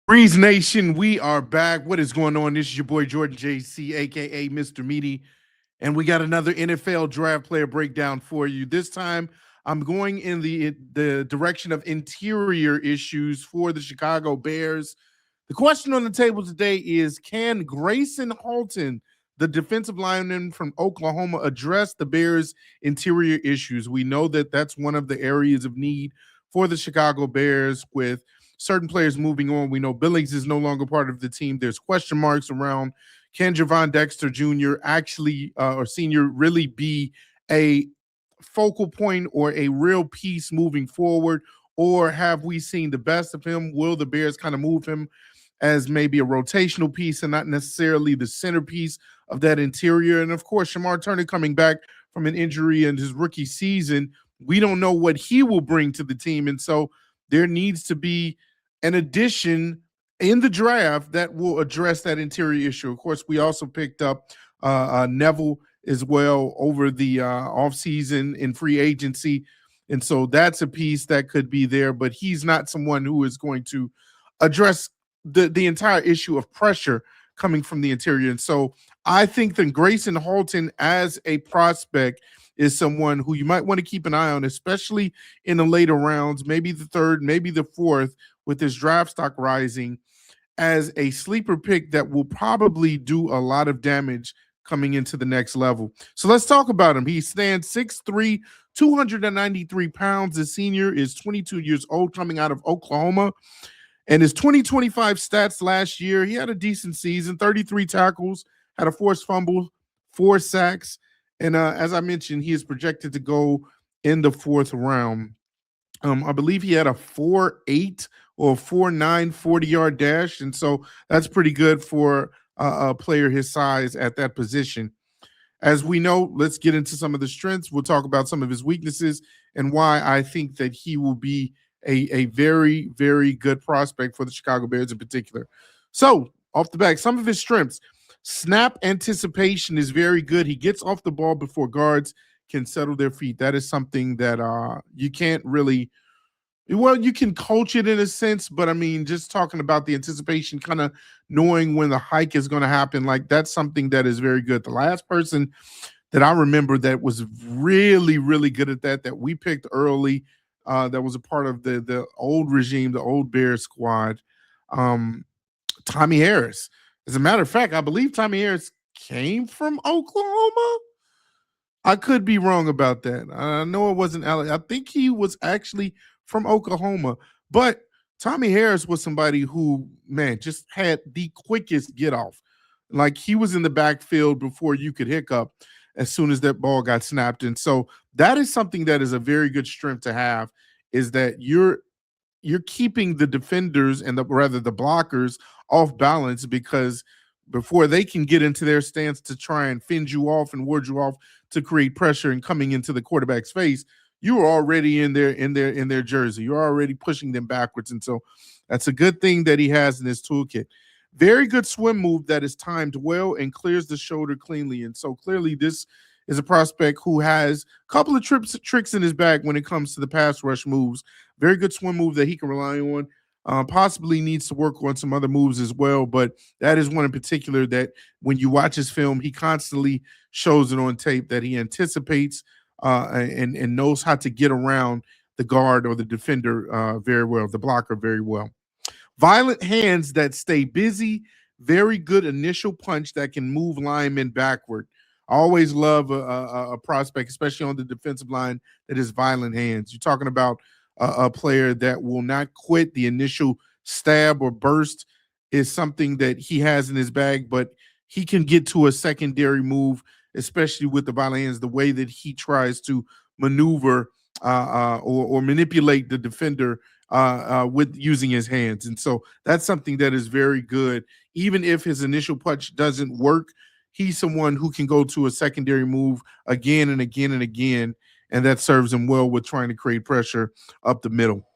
Breeze Nation, we are back. What is going on? This is your boy Jordan JC, aka Mr. Meaty, and we got another NFL draft player breakdown for you. This time, I'm going in the direction of interior issues for the Chicago Bears. The question on the table today is: can Gracen Halton, the defensive lineman from Oklahoma, address the Bears' interior issues? We know that that's one of the areas of need for the Chicago Bears with certain players moving on. We know Billings is no longer part of the team. There's question marks around can Javon Dexter Jr. actually or senior really be a focal point or a real piece moving forward? Or have we seen the best of him? Will the Bears kind of move him as maybe a rotational piece and not necessarily the centerpiece of that interior? And of course, Shamar Turner coming back from an injury in his rookie season, we don't know what he will bring to the team. And so there needs to be an addition in the draft that will address that interior issue. Of course, we also picked up Neville as well over the offseason in free agency. And so that's a piece that could be there, but he's not someone who is going to address the entire issue of pressure coming from the interior. And so I think that Gracen Halton as a prospect is someone who you might want to keep an eye on, especially in the later rounds, maybe the third, maybe the fourth, with his draft stock rising, as a sleeper pick that will probably do a lot of damage coming into the next level. So let's talk about him. He stands 6'3", 293 pounds. The senior is 22 years old, coming out of Oklahoma. And his 2025 stats last year, he had a decent season, 33 tackles, had a forced fumble, 4 sacks. And as I mentioned, he is projected to go in the 4th round. I believe he had a 4.8 or 4.9 40-yard dash. And so that's pretty good for a player his size at that position. As we know, let's get into some of the strengths. We'll talk about some of his weaknesses and why I think that he will be a very, very good prospect for the Chicago Bears in particular. So, off the back, some of his strengths. Snap anticipation is very good. He gets off the ball before guards can settle their feet. That is something that you can't really, well, you can coach it in a sense, but I mean, just talking about the anticipation, kind of knowing when the hike is going to happen, like that's something that is very good. The last person that I remember that was really, really good at that we picked early, that was a part of the old regime, the old Bears squad, Tommy Harris. As a matter of fact, I believe Tommy Harris came from Oklahoma. I could be wrong about that. I know it wasn't Alex. I think he was actually from Oklahoma. But Tommy Harris was somebody who, man, just had the quickest get off. Like he was in the backfield before you could hiccup as soon as that ball got snapped. And so that is something that is a very good strength to have, is that you're keeping the defenders and the blockers off balance, because before they can get into their stance to try and fend you off and ward you off to create pressure and coming into the quarterback's face, you are already in their jersey. You're already pushing them backwards. And so that's a good thing that he has in his toolkit. Very good swim move that is timed well and clears the shoulder cleanly. And so clearly this is a prospect who has a couple of tricks in his bag when it comes to the pass rush moves. Very good swim move that he can rely on. Possibly needs to work on some other moves as well, but that is one in particular that when you watch his film, he constantly shows it on tape that he anticipates and knows how to get around the guard or the defender very well, the blocker very well. Violent hands that stay busy, very good initial punch that can move linemen backward. I always love a prospect, especially on the defensive line, that is violent hands. You're talking about a player that will not quit. The initial stab or burst is something that he has in his bag, but he can get to a secondary move, especially with the violent hands, the way that he tries to maneuver or manipulate the defender with using his hands. And so that's something that is very good. Even if his initial punch doesn't work, he's someone who can go to a secondary move again and again and again, and that serves him well with trying to create pressure up the middle.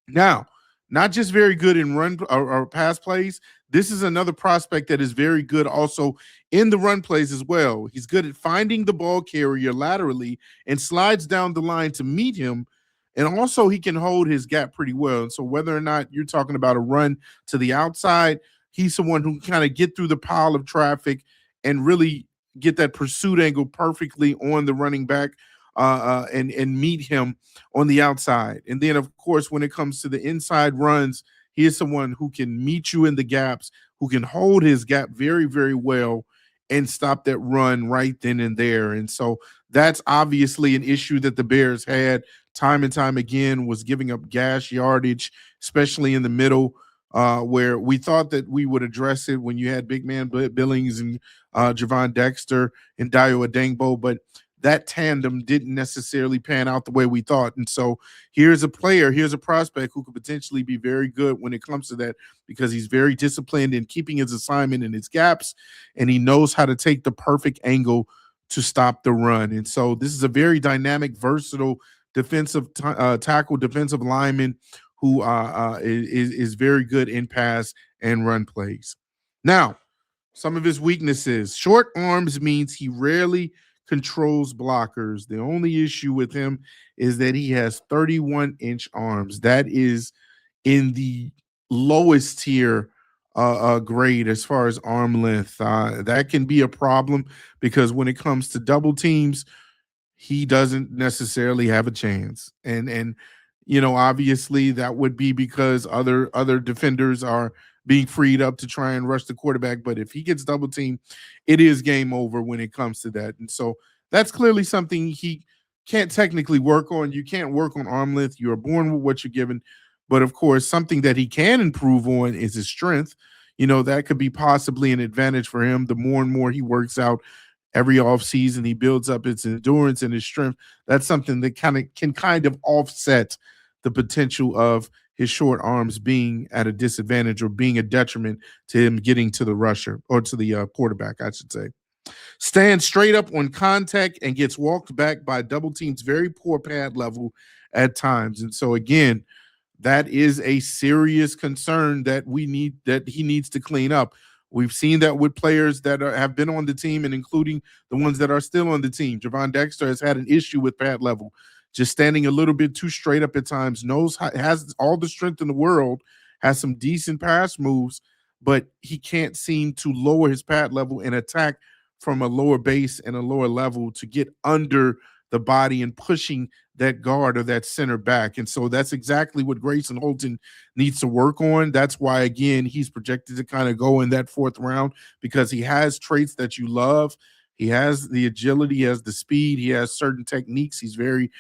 Now, not just very good in run or pass plays, this is another prospect that is very good also in the run plays as well. He's good at finding the ball carrier laterally and slides down the line to meet him And also, he can hold his gap pretty well. And so, whether or not you're talking about a run to the outside, he's someone who can kind of get through the pile of traffic and really get that pursuit angle perfectly on the running back and meet him on the outside. And then, of course, when it comes to the inside runs, he is someone who can meet you in the gaps, who can hold his gap very, very well and stop that run right then and there. And so that's obviously an issue that the Bears had time and time again, was giving up gas yardage, especially in the middle, where we thought that we would address it when you had big man Billings and Javon Dexter and Dio Adengbo, but that tandem didn't necessarily pan out the way we thought. And so here's a player, here's a prospect who could potentially be very good when it comes to that, because he's very disciplined in keeping his assignment and his gaps, and he knows how to take the perfect angle to stop the run. And so this is a very dynamic, versatile defensive tackle, defensive lineman who is very good in pass and run plays. Now, some of his weaknesses: short arms means he rarely controls blockers. The only issue with him is that he has 31-inch arms. That is in the lowest tier grade as far as arm length. That can be a problem because when it comes to double teams, he doesn't necessarily have a chance. And obviously that would be because other defenders are being freed up to try and rush the quarterback. But if he gets double teamed, it is game over when it comes to that. And so that's clearly something he can't technically work on. You can't work on arm length. You are born with what you're given. But of course, something that he can improve on is his strength. That could be possibly an advantage for him. The more and more he works out every offseason, he builds up his endurance and his strength. That's something that can offset the potential of his short arms being at a disadvantage or being a detriment to him getting to the rusher, or to the quarterback, I should say. Stands straight up on contact and gets walked back by double teams. Very poor pad level at times. And so again, that is a serious concern that he needs to clean up. We've seen that with players that have been on the team, and including the ones that are still on the team. Javon Dexter has had an issue with pad level, just standing a little bit too straight up at times. Has all the strength in the world, has some decent pass moves, but he can't seem to lower his pad level and attack from a lower base and a lower level to get under the body and pushing that guard or that center back. And so that's exactly what Grayson Halton needs to work on. That's why, again, he's projected to kind of go in that fourth round, because he has traits that you love. He has the agility, he has the speed, he has certain techniques. He's very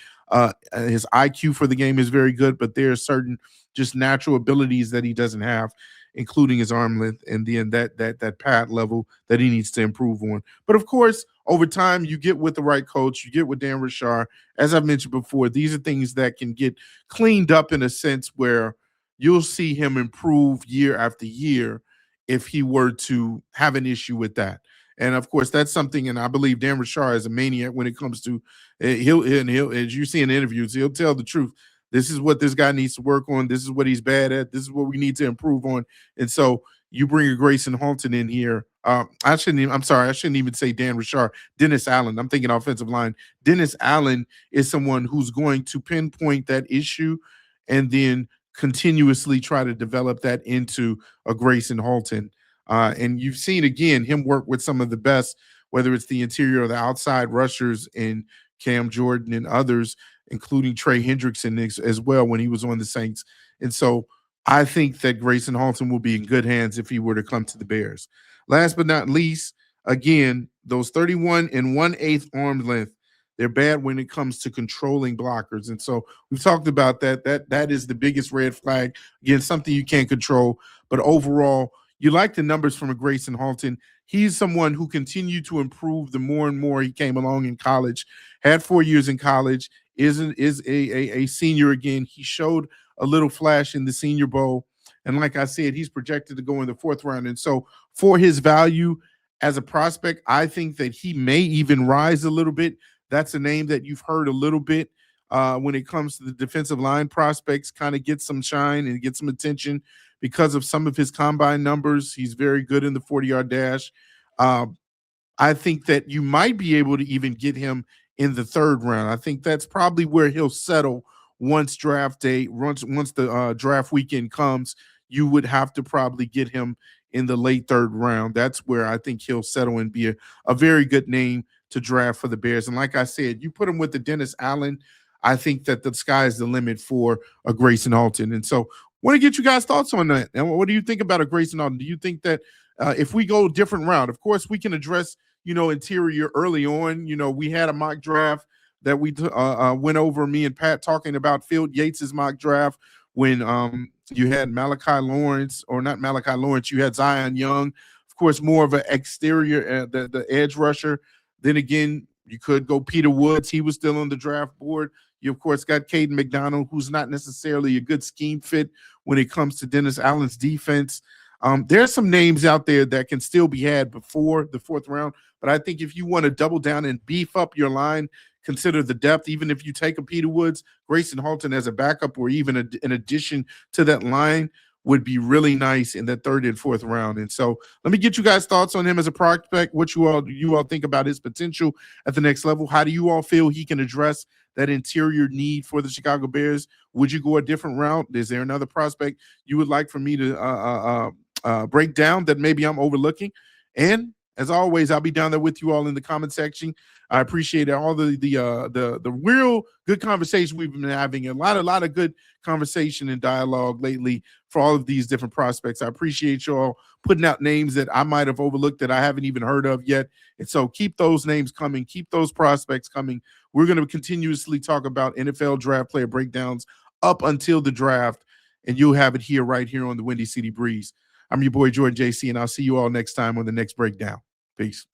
his IQ for the game is very good, but there are certain just natural abilities that he doesn't have, including his arm length, and then that pad level that he needs to improve on. But of course, over time, you get with the right coach, you get with Dan Rashard. As I've mentioned before, these are things that can get cleaned up in a sense where you'll see him improve year after year if he were to have an issue with that. And of course, that's something, and I believe Dan Rashard is a maniac when it comes to he'll, as you see in interviews, he'll tell the truth. This is what this guy needs to work on. This is what he's bad at. This is what we need to improve on. And so you bring a Gracen Halton in here. I shouldn't even say Dan Rashard. Dennis Allen. I'm thinking offensive line. Dennis Allen is someone who's going to pinpoint that issue and then continuously try to develop that into a Gracen Halton. And you've seen, again, him work with some of the best, whether it's the interior or the outside rushers in Cam Jordan and others, including Trey Hendrickson as well when he was on the Saints. And so I think that Grayson Halton will be in good hands if he were to come to the Bears. Last but not least, again, those 31 and 1/8 arm length, they're bad when it comes to controlling blockers. And so we've talked about that. That is the biggest red flag. Again, something you can't control. But overall, you like the numbers from a Grayson Halton. He's someone who continued to improve the more and more he came along in college. Had 4 years in college, is a senior again. He showed a little flash in the Senior Bowl. And like I said, he's projected to go in the fourth round. And so for his value as a prospect, I think that he may even rise a little bit. That's a name that you've heard a little bit when it comes to the defensive line prospects, kind of get some shine and get some attention because of some of his combine numbers. He's very good in the 40-yard dash. I think that you might be able to even get him in the third round. I think that's probably where he'll settle once draft day, once the draft weekend comes, you would have to probably get him in the late third round. That's where I think he'll settle and be a very good name to draft for the Bears. And like I said, you put him with the Dennis Allen, I think that the sky is the limit for a Gracen Halton. And so, want to get you guys' thoughts on that. And what do you think about a Grayson Halton? Do you think that if we go a different route, of course, we can address, interior early on. We had a mock draft that we went over, me and Pat talking about Field Yates's mock draft when you had Malachi Lawrence, or not Malachi Lawrence, you had Zion Young, of course, more of an exterior, the edge rusher. Then again, you could go Peter Woods. He was still on the draft board. You, of course, got Caden McDonald, who's not necessarily a good scheme fit when it comes to Dennis Allen's defense. There's some names out there that can still be had before the fourth round, but I think if you want to double down and beef up your line, consider the depth. Even if you take a Peter Woods, Gracen Halton as a backup, or even an addition to that line would be really nice in that third and fourth round. And so let me get you guys' thoughts on him as a prospect, what you all think about his potential at the next level. How do you all feel he can address that interior need for the Chicago Bears? Would you go a different route? Is there another prospect you would like for me to break down that maybe I'm overlooking? And as always, I'll be down there with you all in the comment section. I appreciate all the real good conversation we've been having. A lot of good conversation and dialogue lately for all of these different prospects. I appreciate you all putting out names that I might have overlooked that I haven't even heard of yet. And so keep those names coming. Keep those prospects coming. We're going to continuously talk about NFL draft player breakdowns up until the draft, and you'll have it here right here on the Windy City Breeze. I'm your boy, Jordan JC, and I'll see you all next time on the next breakdown. Peace.